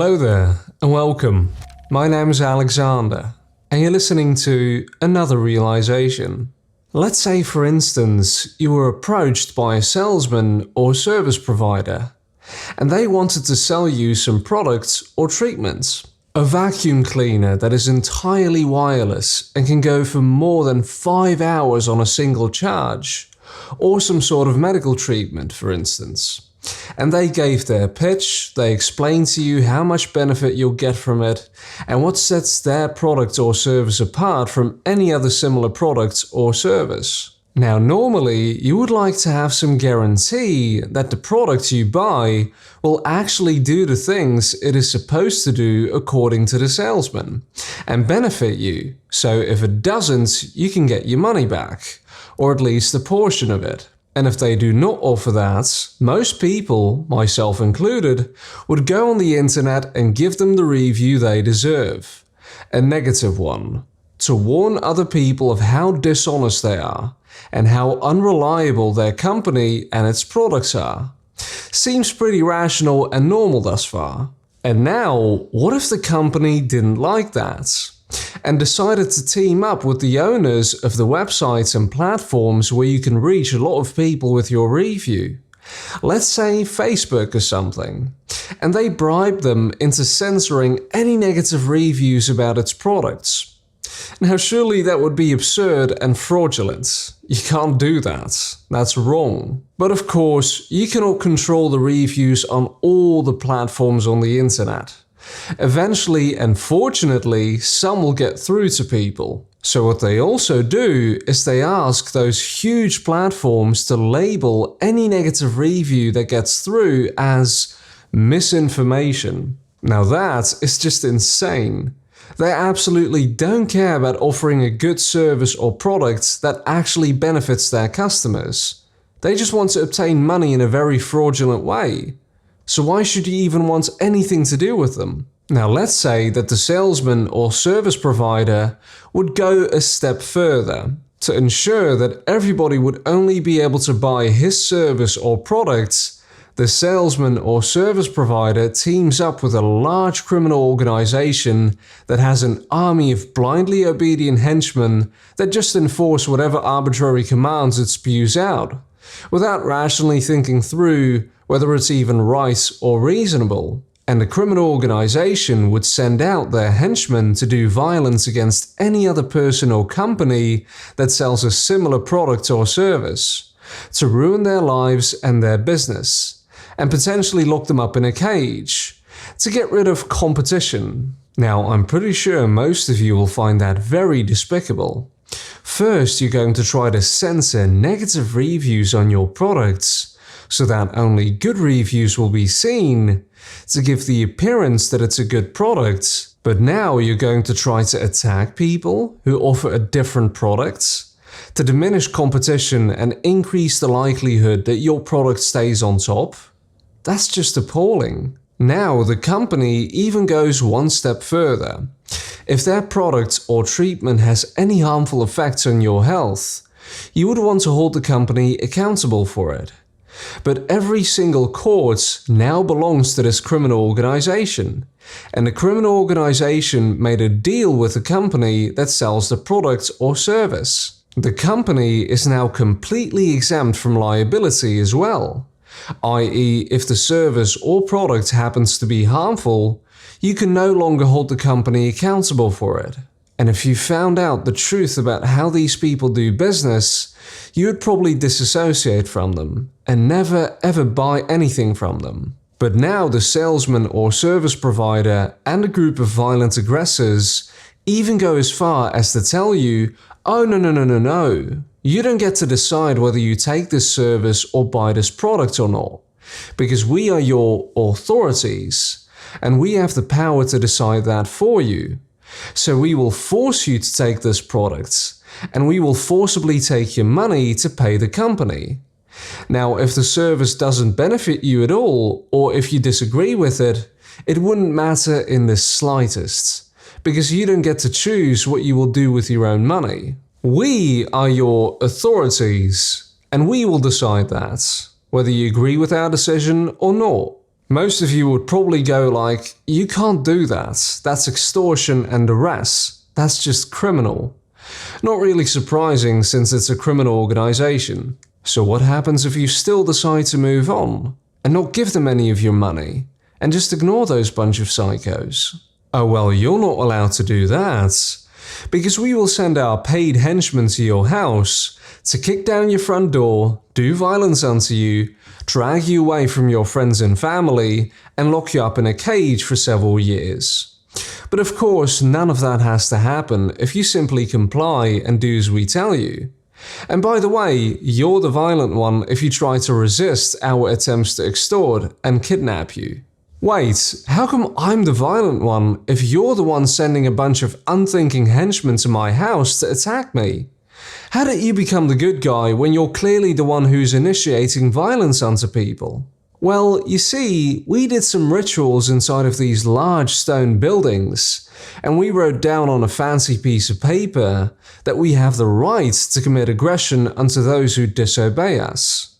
Hello there and welcome. My name is Alexander and you're listening to Another Realization. Let's say, for instance, you were approached by a salesman or service provider and they wanted to sell you some products or treatments. A vacuum cleaner that is entirely wireless and can go for more than 5 hours on a single charge, or some sort of medical treatment, for instance. And they gave their pitch, they explained to you how much benefit you'll get from it and what sets their product or service apart from any other similar product or service. Now, normally you would like to have some guarantee that the product you buy will actually do the things it is supposed to do according to the salesman and benefit you. So if it doesn't, you can get your money back, or at least a portion of it. And if they do not offer that, most people, myself included, would go on the internet and give them the review they deserve. A negative one, to warn other people of how dishonest they are and how unreliable their company and its products are. Seems pretty rational and normal thus far. And now, what if the company didn't like that and decided to team up with the owners of the websites and platforms where you can reach a lot of people with your review? Let's say Facebook or something, and they bribe them into censoring any negative reviews about its products. Now, surely that would be absurd and fraudulent. You can't do that. That's wrong. But of course, you cannot control the reviews on all the platforms on the internet. Eventually, and fortunately, some will get through to people. So what they also do is they ask those huge platforms to label any negative review that gets through as misinformation. Now that is just insane. They absolutely don't care about offering a good service or product that actually benefits their customers. They just want to obtain money in a very fraudulent way. So why should you even want anything to do with them? Now let's say that the salesman or service provider would go a step further to ensure that everybody would only be able to buy his service or product. The salesman or service provider teams up with a large criminal organization that has an army of blindly obedient henchmen that just enforce whatever arbitrary commands it spews out, without rationally thinking through whether it's even right or reasonable. And the criminal organization would send out their henchmen to do violence against any other person or company that sells a similar product or service, to ruin their lives and their business, and potentially lock them up in a cage, to get rid of competition. Now, I'm pretty sure most of you will find that very despicable. First, you're going to try to censor negative reviews on your products, so that only good reviews will be seen, to give the appearance that it's a good product. But now you're going to try to attack people who offer a different product, to diminish competition and increase the likelihood that your product stays on top. That's just appalling. Now the company even goes one step further. If their product or treatment has any harmful effects on your health, you would want to hold the company accountable for it. But every single court now belongs to this criminal organization, and the criminal organization made a deal with the company that sells the product or service. The company is now completely exempt from liability as well, i.e., if the service or product happens to be harmful, you can no longer hold the company accountable for it. And if you found out the truth about how these people do business, you would probably disassociate from them and never ever buy anything from them. But now the salesman or service provider and a group of violent aggressors even go as far as to tell you, oh no, you don't get to decide whether you take this service or buy this product or not, because we are your authorities and we have the power to decide that for you. So we will force you to take this product, and we will forcibly take your money to pay the company. Now, if the service doesn't benefit you at all, or if you disagree with it, it wouldn't matter in the slightest, because you don't get to choose what you will do with your own money. We are your authorities, and we will decide that, whether you agree with our decision or not. Most of you would probably go like, you can't do that, that's extortion and arrest, that's just criminal. Not really surprising since it's a criminal organization. So what happens if you still decide to move on and not give them any of your money and just ignore those bunch of psychos? Oh well, you're not allowed to do that, because we will send our paid henchmen to your house to kick down your front door, do violence unto you, drag you away from your friends and family, and lock you up in a cage for several years. But of course, none of that has to happen if you simply comply and do as we tell you. And by the way, you're the violent one if you try to resist our attempts to extort and kidnap you. Wait, how come I'm the violent one if you're the one sending a bunch of unthinking henchmen to my house to attack me? How did you become the good guy when you're clearly the one who's initiating violence onto people? Well, you see, we did some rituals inside of these large stone buildings, and we wrote down on a fancy piece of paper that we have the right to commit aggression unto those who disobey us.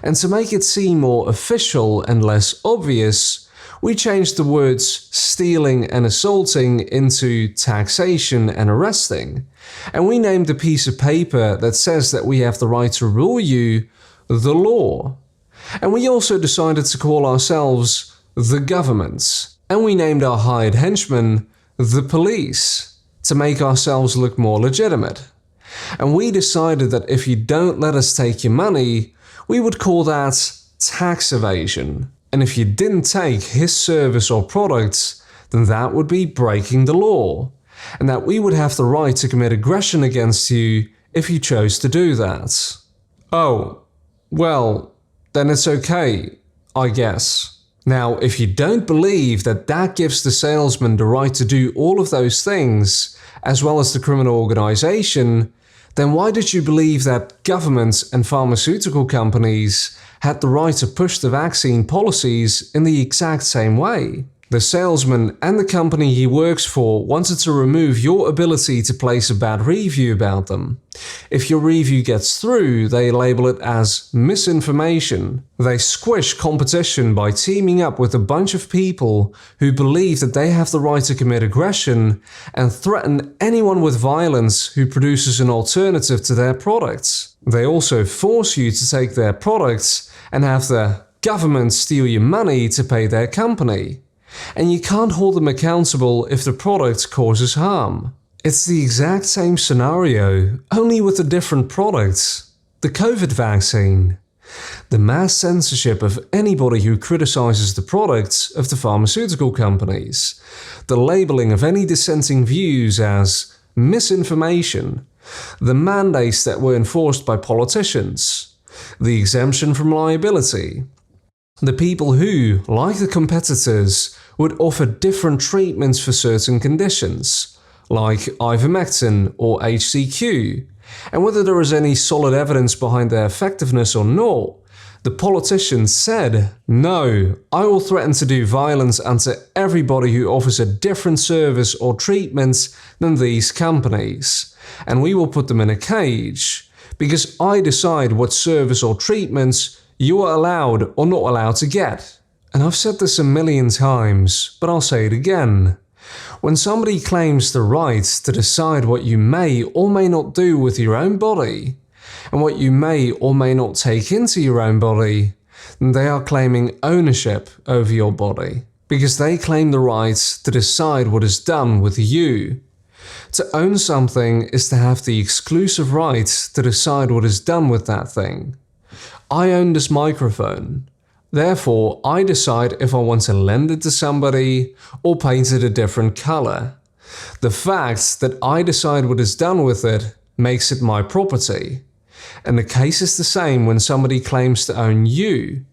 And to make it seem more official and less obvious, we changed the words stealing and assaulting into taxation and arresting, and we named the piece of paper that says that we have the right to rule you the law. And we also decided to call ourselves the government, and we named our hired henchmen the police to make ourselves look more legitimate. And we decided that if you don't let us take your money, we would call that tax evasion. And if you didn't take his service or products, then that would be breaking the law, and that we would have the right to commit aggression against you if you chose to do that. Oh, well, then it's okay, I guess. Now, if you don't believe that that gives the salesman the right to do all of those things, as well as the criminal organization, then why did you believe that governments and pharmaceutical companies had the right to push the vaccine policies in the exact same way? The salesman and the company he works for wanted to remove your ability to place a bad review about them. If your review gets through, they label it as misinformation. They squish competition by teaming up with a bunch of people who believe that they have the right to commit aggression and threaten anyone with violence who produces an alternative to their products. They also force you to take their products and have the government steal your money to pay their company. And you can't hold them accountable if the product causes harm. It's the exact same scenario, only with a different product. The COVID vaccine. The mass censorship of anybody who criticizes the products of the pharmaceutical companies. The labeling of any dissenting views as misinformation. The mandates that were enforced by politicians. The exemption from liability. The people who, like the competitors, would offer different treatments for certain conditions, like ivermectin or HCQ, and whether there is any solid evidence behind their effectiveness or not, the politicians said, no, I will threaten to do violence unto everybody who offers a different service or treatment than these companies, and we will put them in a cage, because I decide what service or treatments you are allowed or not allowed to get. And I've said this a million times, but I'll say it again. When somebody claims the right to decide what you may or may not do with your own body, and what you may or may not take into your own body, then they are claiming ownership over your body, because they claim the right to decide what is done with you. To own something is to have the exclusive right to decide what is done with that thing. I own this microphone. Therefore, I decide if I want to lend it to somebody or paint it a different color. The fact that I decide what is done with it makes it my property. And the case is the same when somebody claims to own you.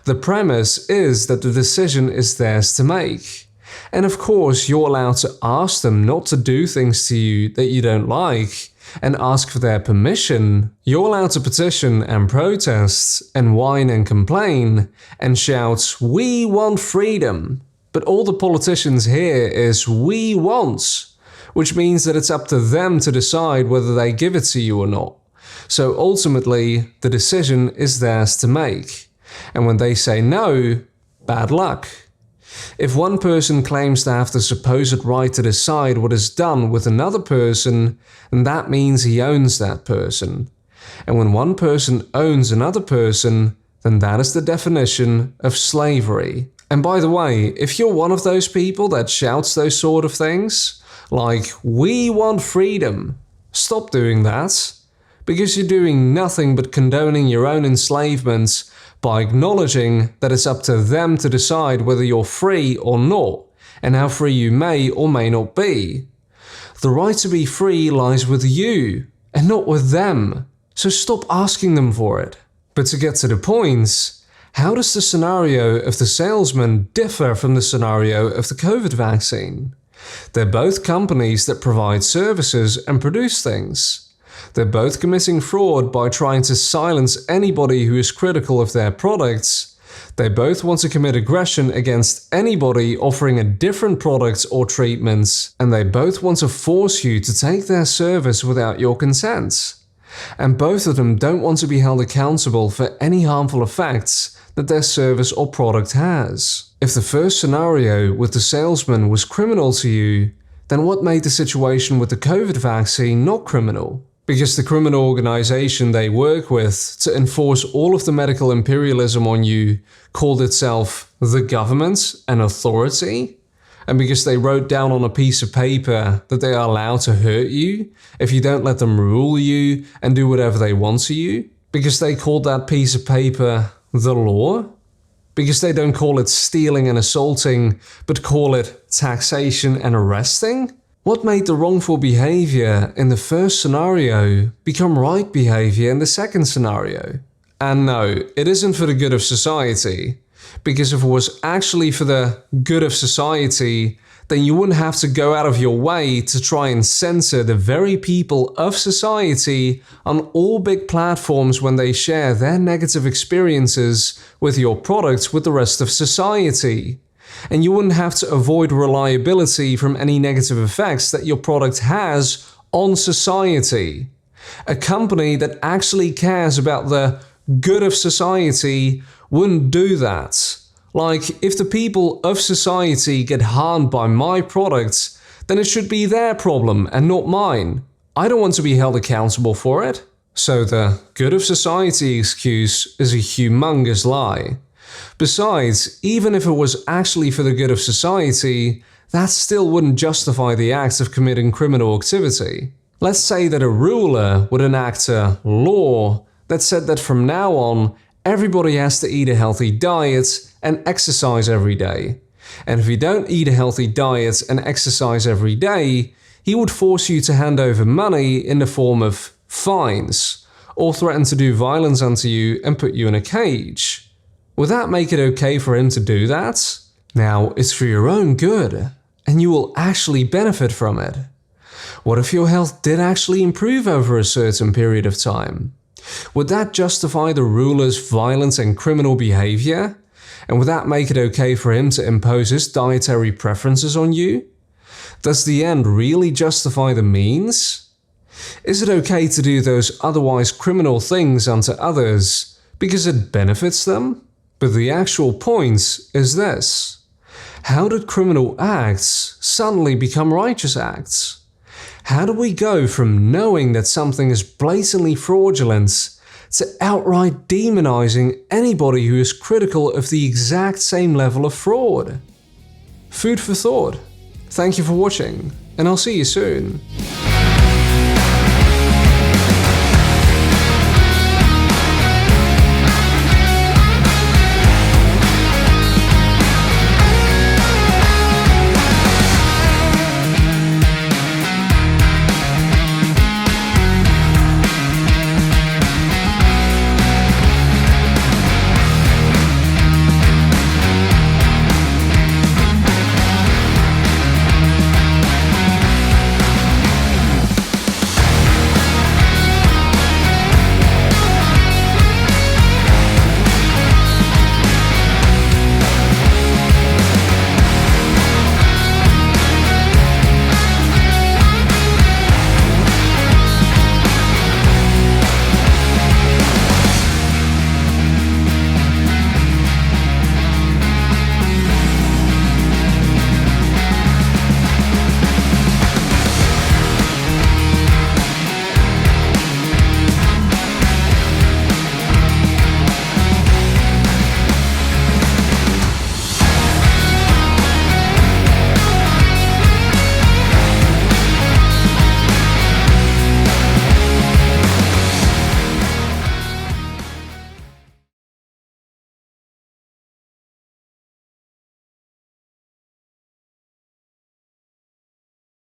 The premise is that the decision is theirs to make. And of course, you're allowed to ask them not to do things to you that you don't like, and ask for their permission. You're allowed to petition and protest and whine and complain and shout, "We want freedom." But all the politicians hear is "we want," which means that it's up to them to decide whether they give it to you or not. So ultimately, the decision is theirs to make. And when they say no, bad luck. If one person claims to have the supposed right to decide what is done with another person, then that means he owns that person. And when one person owns another person, then that is the definition of slavery. And by the way, if you're one of those people that shouts those sort of things, like, "We want freedom," stop doing that. Because you're doing nothing but condoning your own enslavement by acknowledging that it's up to them to decide whether you're free or not, and how free you may or may not be. The right to be free lies with you, and not with them, so stop asking them for it. But to get to the point, how does the scenario of the salesman differ from the scenario of the COVID vaccine? They're both companies that provide services and produce things. They're both committing fraud by trying to silence anybody who is critical of their products. They both want to commit aggression against anybody offering a different product or treatment, and they both want to force you to take their service without your consent. And both of them don't want to be held accountable for any harmful effects that their service or product has. If the first scenario with the salesman was criminal to you, then what made the situation with the COVID vaccine not criminal? Because the criminal organization they work with to enforce all of the medical imperialism on you called itself the government, an authority? And because they wrote down on a piece of paper that they are allowed to hurt you if you don't let them rule you and do whatever they want to you? Because they called that piece of paper the law? Because they don't call it stealing and assaulting, but call it taxation and arresting? What made the wrongful behavior in the first scenario become right behavior in the second scenario? And no, it isn't for the good of society. Because if it was actually for the good of society, then you wouldn't have to go out of your way to try and censor the very people of society on all big platforms when they share their negative experiences with your products with the rest of society. And you wouldn't have to avoid reliability from any negative effects that your product has on society. A company that actually cares about the good of society wouldn't do that. Like, if the people of society get harmed by my products, then it should be their problem and not mine. I don't want to be held accountable for it. So the good of society excuse is a humongous lie. Besides, even if it was actually for the good of society, that still wouldn't justify the act of committing criminal activity. Let's say that a ruler would enact a law that said that from now on, everybody has to eat a healthy diet and exercise every day. And if you don't eat a healthy diet and exercise every day, he would force you to hand over money in the form of fines, or threaten to do violence unto you and put you in a cage. Would that make it okay for him to do that? Now, it's for your own good, and you will actually benefit from it. What if your health did actually improve over a certain period of time? Would that justify the ruler's violent and criminal behavior? And would that make it okay for him to impose his dietary preferences on you? Does the end really justify the means? Is it okay to do those otherwise criminal things unto others because it benefits them? But the actual point is this: how did criminal acts suddenly become righteous acts? How do we go from knowing that something is blatantly fraudulent to outright demonizing anybody who is critical of the exact same level of fraud? Food for thought. Thank you for watching, and I'll see you soon.